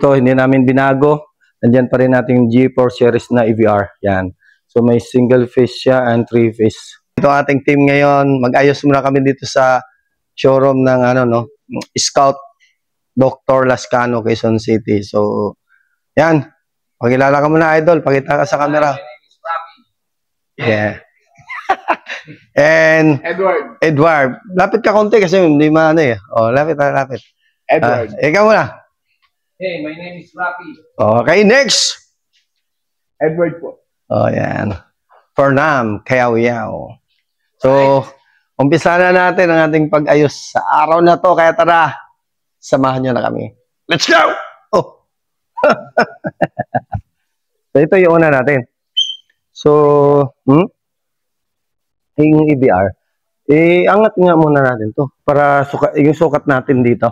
ito, hindi namin binago. Nandyan pa rin natin yung G4 series na EVR. Yan. So, may single phase siya and 3-phase. Ito ating team ngayon. Mag-ayos muna kami dito sa showroom ng Scout Dr. Lascano, Quezon City. So, yan. Pakilala ka muna, idol. Pakita ka sa camera. Yeah. And Edward. Lapit ka konti kasi hindi maano eh. Oh, lapit. Edward. Ikaw muna. Hey, my name is Rafi. Okay, next. Edward po. Oh, yan. Fernam Kayaw-Yaw. So, umpisa na natin ang ating pag-ayos sa araw na to. Kaya tara, samahan nyo na kami. Let's go! Oh. So, ito yung una natin. So, yung EBR. Angat nga muna natin to para yung sukat natin dito.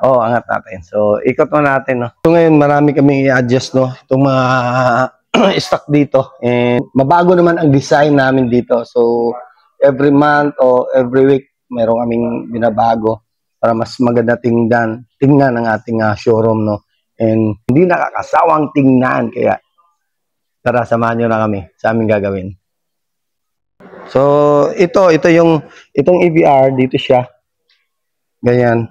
Oo, angat natin. So, ikot na natin. No? So, ngayon, marami kami i-adjust, no? Itong mga stock dito. And mabago naman ang design namin dito. So, every month o every week, meron kaming binabago para mas maganda tingnan ang ating showroom, no? And hindi nakakasawang tingnan. Kaya, tara, samahan nyo na kami sa aming gagawin. So, itong EVR, dito siya. Ganyan.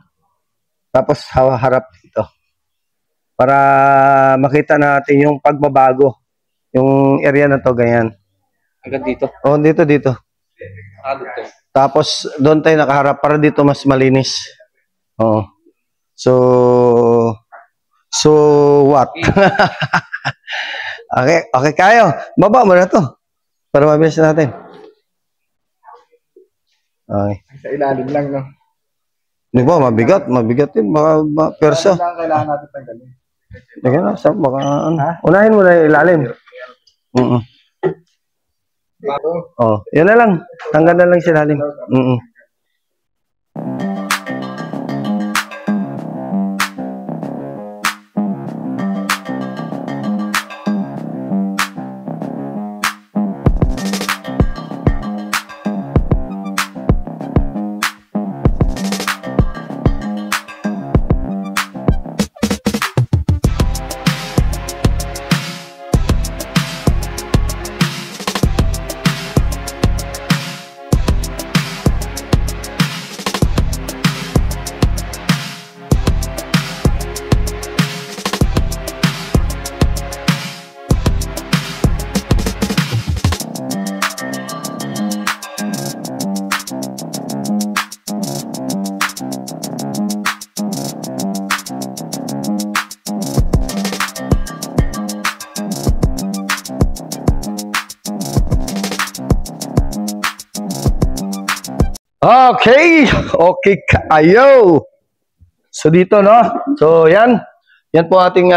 Tapos, harap dito. Para makita natin yung pagbabago. Yung area na to, ganyan. Hanggang dito? Oh, dito. Dito. Tapos, doon tayo nakaharap para dito mas malinis. Oh. So what? Okay kayo. Baba mo na to. Para mabilis natin. Okay. Sa ilalim lang, no? Di ba, mabigat din. Baka persa. Kailangan natin tanggalin. Teka na, baka unahin mo na yung ilalim. Oh, yun na lang. Tanggal na lang sa ilalim. Okay kayo. So dito, no? So yan po ating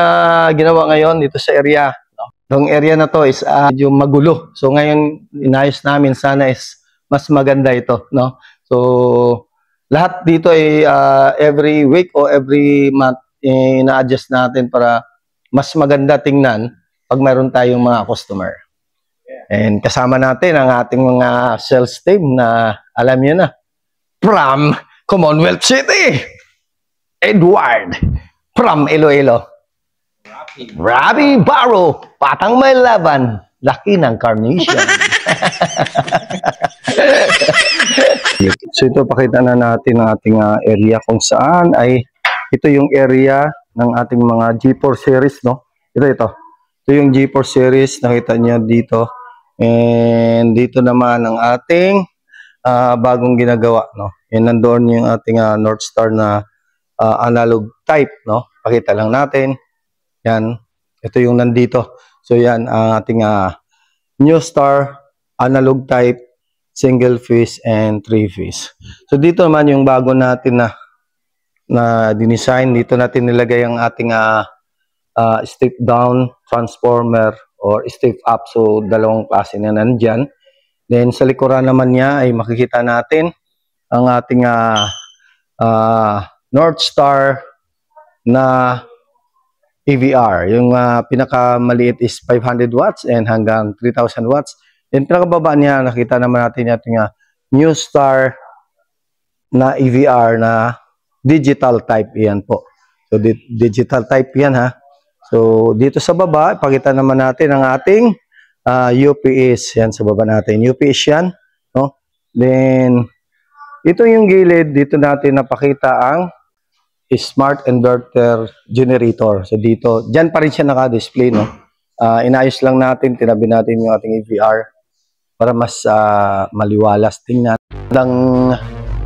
ginawa ngayon dito sa area. Yung area na to is yung magulo. So ngayon inayos namin, sana is mas maganda ito, no? So lahat dito ay every week o every month ina-adjust natin para mas maganda tingnan pag mayroon tayong mga customer. And kasama natin ang ating mga sales team na alam niyo na, from Commonwealth City, Edward, from Iloilo, Rafi Barrow, Patang May Laban, laki ng carnation. So ito, pakita na natin ang ating area kung saan ay ito yung area ng ating mga G4 series, no? Ito yung G4 series, nakita niyo dito. And dito naman ang ating bagong ginagawa, no? Yan, nandoon yung ating North Star na analog type, no? Pakita lang natin. Yan. Ito yung nandito. So yan ang ating New Star analog type, single phase and 3-phase. So dito naman yung bago natin na dinesign. Dito natin nilagay ang ating step down transformer or step up. So dalawang klase na nandyan. Then sa likuran naman niya ay makikita natin ang ating North Star na EVR. Yung pinakamaliit is 500 watts and hanggang 3,000 watts. Then pinakababa niya, nakita naman natin yung New Star na EVR na digital type. Yan po. So digital type yan, ha. So, dito sa baba, ipakita naman natin ang ating UPS. Yan, sa baba natin. UPS yan. No? Then, ito yung gilid. Dito natin napakita ang smart inverter generator. So, dito. Diyan pa rin siya naka-display. No? Inayos lang natin. Tinabi natin yung ating EVR para mas maliwalas. Tingnan. Ang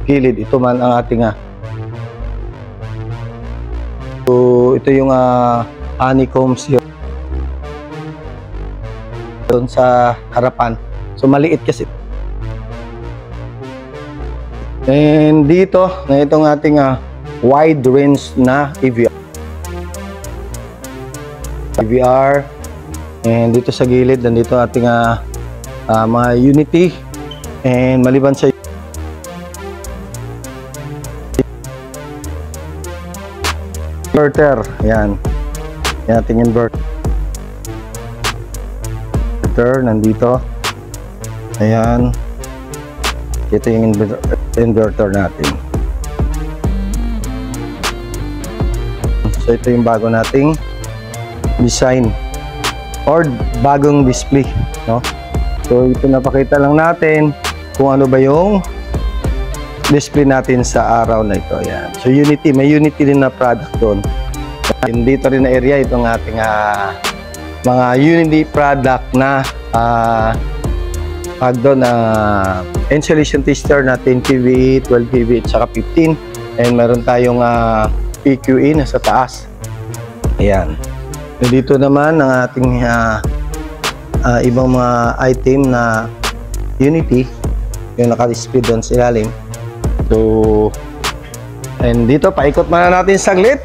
gilid. Ito man ang ating so, ito yung honeycombs here doon sa harapan. So, maliit kasi. And dito, na itong ating wide range na EVR. And dito sa gilid, nandito ating mga Unity. And maliban sa inverter. Yan. Yan ating inverter. Nandito. Ayan. Ito yung inverter natin. So, ito yung bago nating design or bagong display. No? So, ito napakita lang natin kung ano ba yung display natin sa araw na ito. Ayan. So, Unity. May Unity din na product doon. Dito rin na area itong ating mga Unity product na insulation tester na 10 kV, 12 kV at saka 15. And meron tayong PQE na sa taas. Ayan. Dito naman ang ating ibang mga item na Unity yung naka-display doon sa ilalim. So, and dito, paikot muna natin saglit.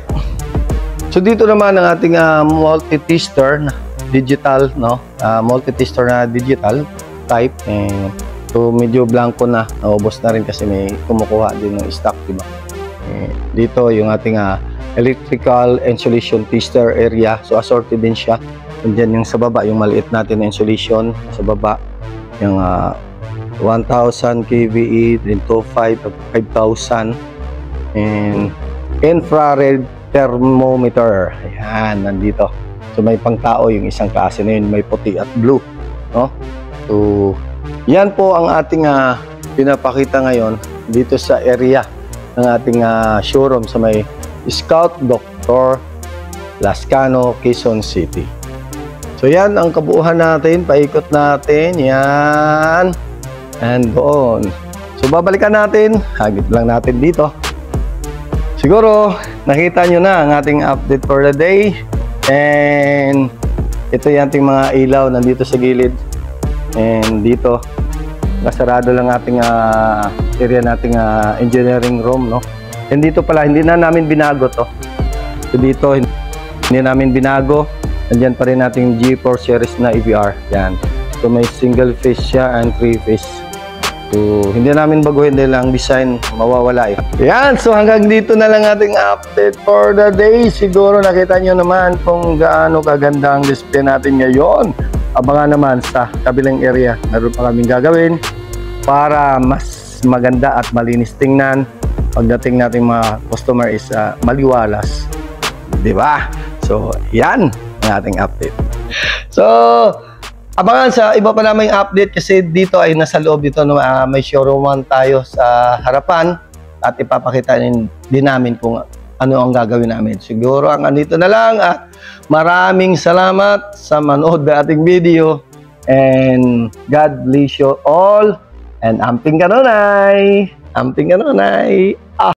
So, dito naman ang ating multi-tester na digital, no? Multi-tester na digital type. And, so, medyo blanco na. Naubos na rin kasi may kumukuha din ng stock, diba? Dito, yung ating electrical insulation tester area. So, assorted din siya. And dyan yung sa baba, yung maliit natin na insulation sa baba. Yung 1,000 kVE, then 5,000 and infrared thermometer. Ayan, nandito. So, may pangtao yung isang klase na yun. May puti at blue. No? So, yan po ang ating pinapakita ngayon dito sa area ng ating showroom sa may Scout Dr. Lascano, Quezon City. So, yan ang kabuuan natin. Paikot natin. Yan. And doon. So, babalikan natin. Hagit lang natin dito. Siguro, nakita nyo na ang ating update for the day. And ito yung ating mga ilaw nandito sa gilid. And dito, nasarado lang ating area nating engineering room, no? And dito pala, hindi na namin binago to. So, dito, hindi namin binago. Andyan pa rin nating G4 series na EVR. Yan. So, may single phase siya and 3 phase. So, hindi namin baguhin dahil ang design mawawala. Yan, so hanggang dito na lang ating update for the day. Siguro nakita nyo naman kung gaano kaganda ang display natin ngayon. Abangan naman sa kabilang area. Meron pa kaming gagawin para mas maganda at malinis tingnan. Pagdating natin mga customer is maliwalas. Diba? So, yan ang ating update. So, abangan sa iba pa namang update kasi dito ay nasa loob dito may showroom tayo sa harapan at ipapakita din namin kung ano ang gagawin namin. Siguro ang andito na lang at maraming salamat sa manood na ating video and God bless you all and amping kanunay! Amping kanunay!